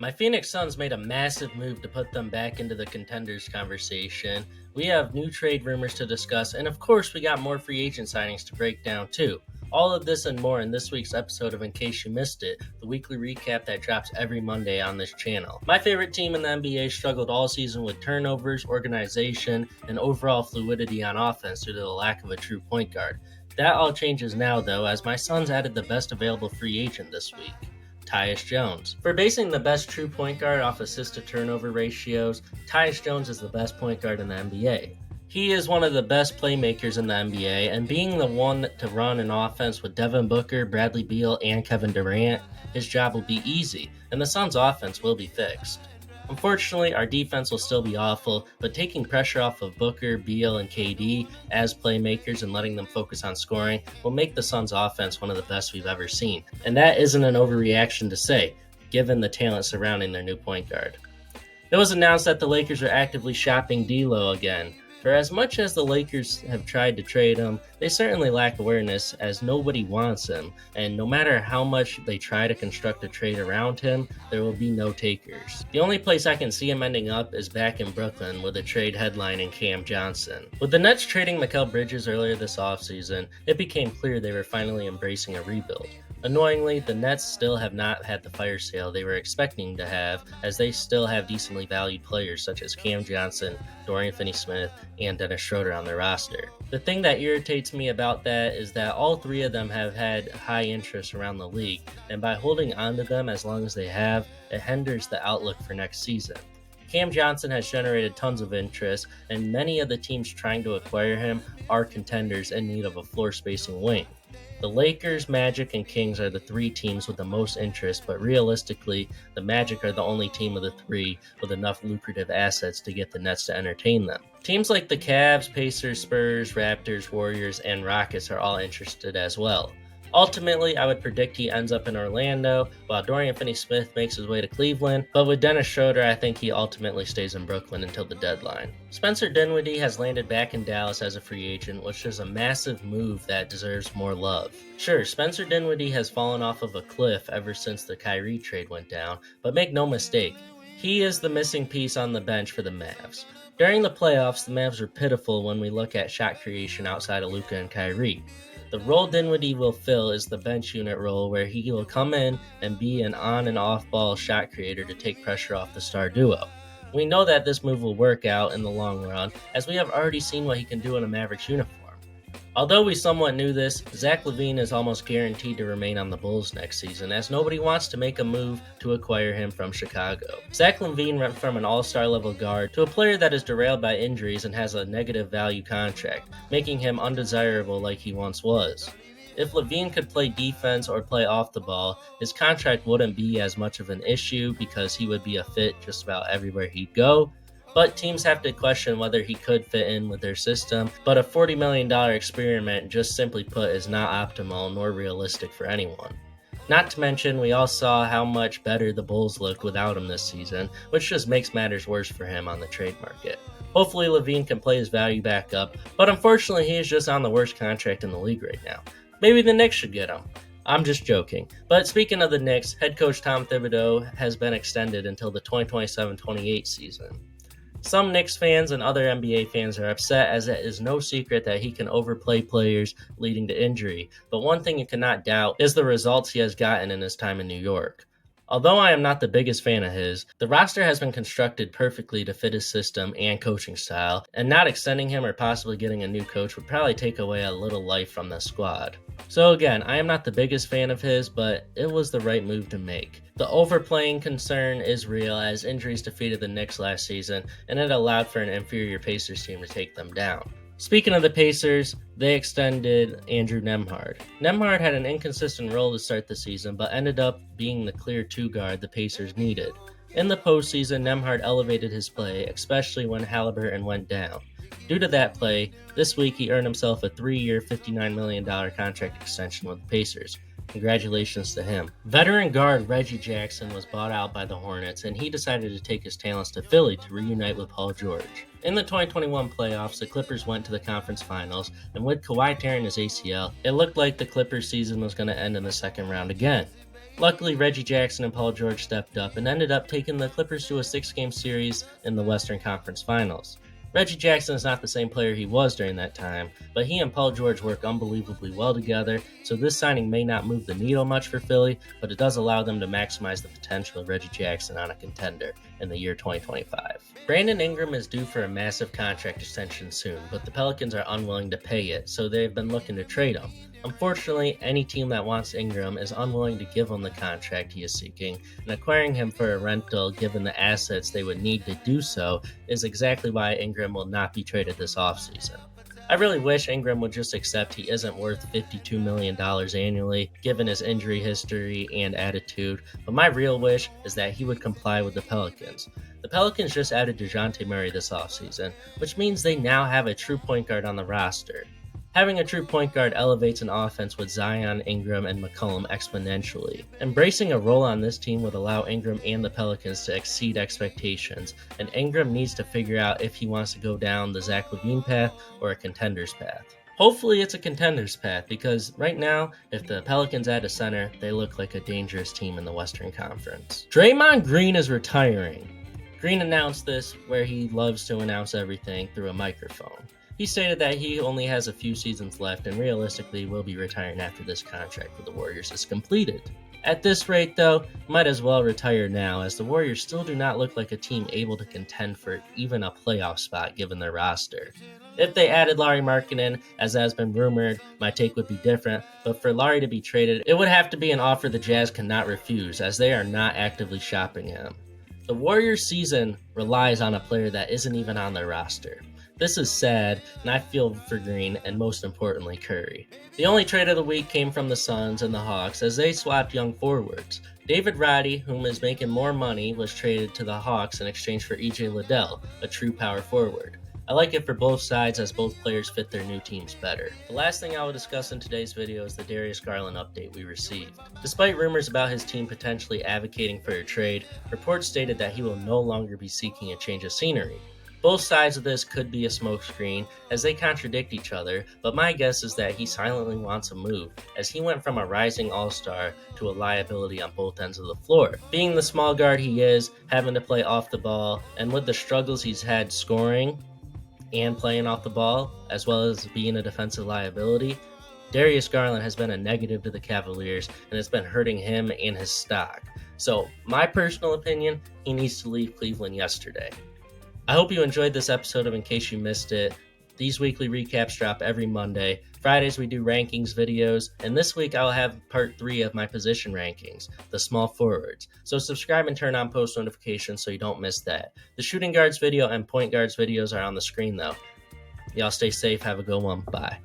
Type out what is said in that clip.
My Phoenix Suns made a massive move to put them back into the Contenders conversation. We have new trade rumors to discuss, and of course, we got more free agent signings to break down too. All of this and more in this week's episode of In Case You Missed It, the weekly recap that drops every Monday on this channel. My favorite team in the NBA struggled all season with turnovers, organization, and overall fluidity on offense due to the lack of a true point guard. That all changes now, though, as my Suns added the best available free agent this week, Tyus Jones. For basing the best true point guard off assist-to-turnover ratios, Tyus Jones is the best point guard in the NBA. He is one of the best playmakers in the NBA, and being the one to run an offense with Devin Booker, Bradley Beal, and Kevin Durant, his job will be easy, and the Suns' offense will be fixed. Unfortunately, our defense will still be awful, but taking pressure off of Booker, Beal, and KD as playmakers and letting them focus on scoring will make the Suns' offense one of the best we've ever seen. And that isn't an overreaction to say, given the talent surrounding their new point guard. It was announced that the Lakers are actively shopping D'Lo again. For as much as the Lakers have tried to trade him, they certainly lack awareness as nobody wants him, and no matter how much they try to construct a trade around him, there will be no takers. The only place I can see him ending up is back in Brooklyn with a trade headlining Cam Johnson. With the Nets trading Mikal Bridges earlier this offseason, it became clear they were finally embracing a rebuild. Annoyingly, the Nets still have not had the fire sale they were expecting to have, as they still have decently valued players such as Cam Johnson, Dorian Finney-Smith, and Dennis Schroeder on their roster. The thing that irritates me about that is that all three of them have had high interest around the league, and by holding on to them as long as they have, it hinders the outlook for next season. Cam Johnson has generated tons of interest, and many of the teams trying to acquire him are contenders in need of a floor-spacing wing. The Lakers, Magic, and Kings are the three teams with the most interest, but realistically, the Magic are the only team of the three with enough lucrative assets to get the Nets to entertain them. Teams like the Cavs, Pacers, Spurs, Raptors, Warriors, and Rockets are all interested as well. Ultimately, I would predict he ends up in Orlando, while Dorian Finney-Smith makes his way to Cleveland, but with Dennis Schroeder, I think he ultimately stays in Brooklyn until the deadline. Spencer Dinwiddie has landed back in Dallas as a free agent, which is a massive move that deserves more love. Sure, Spencer Dinwiddie has fallen off of a cliff ever since the Kyrie trade went down, but make no mistake, he is the missing piece on the bench for the Mavs. During the playoffs, the Mavs were pitiful when we look at shot creation outside of Luka and Kyrie. The role Dinwiddie will fill is the bench unit role, where he will come in and be an on and off ball shot creator to take pressure off the star duo. We know that this move will work out in the long run, as we have already seen what he can do in a Mavericks uniform. Although we somewhat knew this, Zach LaVine is almost guaranteed to remain on the Bulls next season, as nobody wants to make a move to acquire him from Chicago. Zach LaVine went from an all-star level guard to a player that is derailed by injuries and has a negative value contract, making him undesirable like he once was. If LaVine could play defense or play off the ball, his contract wouldn't be as much of an issue because he would be a fit just about everywhere he'd go. But teams have to question whether he could fit in with their system, but a $40 million experiment, just simply put, is not optimal nor realistic for anyone. Not to mention, we all saw how much better the Bulls looked without him this season, which just makes matters worse for him on the trade market. Hopefully LaVine can play his value back up, but unfortunately he is just on the worst contract in the league right now. Maybe the Knicks should get him. I'm just joking. But speaking of the Knicks, head coach Tom Thibodeau has been extended until the 2027-28 season. Some Knicks fans and other NBA fans are upset, as it is no secret that he can overplay players, leading to injury, but one thing you cannot doubt is the results he has gotten in his time in New York. Although I am not the biggest fan of his, the roster has been constructed perfectly to fit his system and coaching style, and not extending him or possibly getting a new coach would probably take away a little life from the squad. So again, I am not the biggest fan of his, but it was the right move to make. The overplaying concern is real, as injuries defeated the Knicks last season, and it allowed for an inferior Pacers team to take them down. Speaking of the Pacers, they extended Andrew Nembhard. Nembhard had an inconsistent role to start the season, but ended up being the clear two guard the Pacers needed. In the postseason, Nembhard elevated his play, especially when Halliburton went down. Due to that play, this week he earned himself a 3-year, $59 million contract extension with the Pacers. Congratulations to him. Veteran guard Reggie Jackson was bought out by the Hornets, and he decided to take his talents to Philly to reunite with Paul George. In the 2021 playoffs, the Clippers went to the conference finals, and with Kawhi tearing his ACL, it looked like the Clippers season was going to end in the second round again. Luckily, Reggie Jackson and Paul George stepped up and ended up taking the Clippers to a 6-game series in the Western Conference Finals. Reggie Jackson is not the same player he was during that time, but he and Paul George work unbelievably well together, so this signing may not move the needle much for Philly, but it does allow them to maximize the potential of Reggie Jackson on a contender in the year 2025. Brandon Ingram is due for a massive contract extension soon, but the Pelicans are unwilling to pay it, so they've been looking to trade him. Unfortunately, any team that wants Ingram is unwilling to give him the contract he is seeking, and acquiring him for a rental given the assets they would need to do so is exactly why Ingram will not be traded this offseason. I really wish Ingram would just accept he isn't worth $52 million annually, given his injury history and attitude, but my real wish is that he would comply with the Pelicans. The Pelicans just added DeJounte Murray this offseason, which means they now have a true point guard on the roster. Having a true point guard elevates an offense with Zion, Ingram, and McCollum exponentially. Embracing a role on this team would allow Ingram and the Pelicans to exceed expectations, and Ingram needs to figure out if he wants to go down the Zach LaVine path or a Contenders path. Hopefully it's a Contenders path, because right now, if the Pelicans add a center, they look like a dangerous team in the Western Conference. Draymond Green is retiring. Green announced this where he loves to announce everything through a microphone. He stated that he only has a few seasons left and realistically will be retiring after this contract with the Warriors is completed. At this rate, though, might as well retire now, as the Warriors still do not look like a team able to contend for even a playoff spot given their roster. If they added Lauri Markkanen, as has been rumored, my take would be different, but for Lauri to be traded, it would have to be an offer the Jazz cannot refuse, as they are not actively shopping him. The Warriors' season relies on a player that isn't even on their roster. This is sad, and I feel for Green and most importantly Curry. The only trade of the week came from the Suns and the Hawks as they swapped young forwards. David Roddy, whom is making more money, was traded to the Hawks in exchange for EJ Liddell, a true power forward. I like it for both sides as both players fit their new teams better. The last thing I will discuss in today's video is the Darius Garland update we received. Despite rumors about his team potentially advocating for a trade, reports stated that he will no longer be seeking a change of scenery. Both sides of this could be a smokescreen, as they contradict each other, but my guess is that he silently wants a move, as he went from a rising all-star to a liability on both ends of the floor. Being the small guard he is, having to play off the ball, and with the struggles he's had scoring and playing off the ball, as well as being a defensive liability, Darius Garland has been a negative to the Cavaliers, and it's been hurting him and his stock. So, my personal opinion, he needs to leave Cleveland yesterday. I hope you enjoyed this episode of In Case You Missed It. These weekly recaps drop every Monday. Fridays we do rankings videos, and this week I'll have part 3 of my position rankings, the small forwards. So subscribe and turn on post notifications so you don't miss that. The shooting guards video and point guards videos are on the screen though. Y'all stay safe, have a good one, bye.